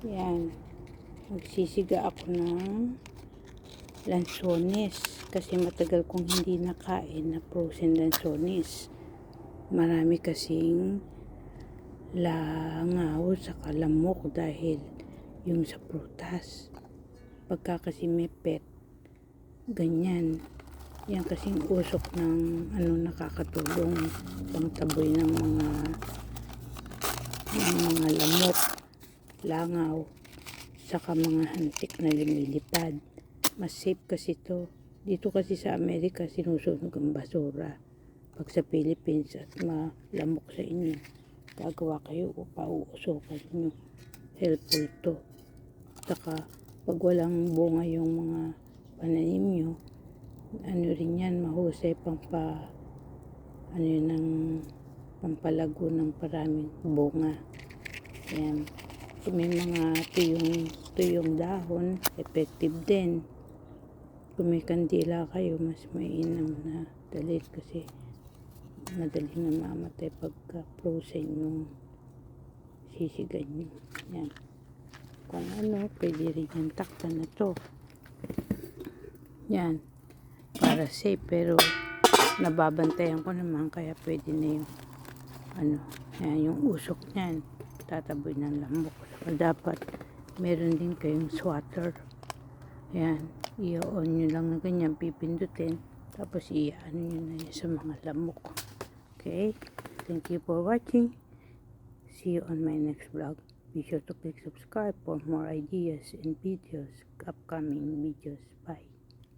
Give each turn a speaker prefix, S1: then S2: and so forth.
S1: Yan. Magsisiga ako ng lansones kasi matagal kong hindi nakain na frozen lansones. Marami kasing langaw sa lamok dahil yung sa prutas. Pagka kasi may pet, ganyan. Yan kasing usok ng nakakatulong pangtaboy ng mga lamok, langaw, saka mga hantik na lumilipad. Mas safe kasi to. Dito kasi sa Amerika sinusunog ang basura. Pag sa Philippines at malamok sa inyo, gagawa kayo o pauusokan nyo. Helpful to. Saka pag walang bunga yung mga pananim nyo, rin yan, mahusay pampalago ng paraming bunga. Yan. Kung may mga tuyong dahon, effective din. Kung may kandila kayo, mas mainam na dalit kasi madaling namamatay pagka frozen yung sisigan nyo. Yan. Kung pwede rin yung takpan na to. Yan. Para safe, pero nababantayan ko naman kaya pwede na yung yan, yung usok niyan tataboy ng lamok. So, dapat meron din kayong swatter. Yan, i-on nyo lang na ganyan, pipindutin, tapos i-ano nyo na yun sa mga lamok. Okay, thank you for watching. See you on my next vlog. Be sure to click subscribe for more ideas and videos, upcoming videos. Bye.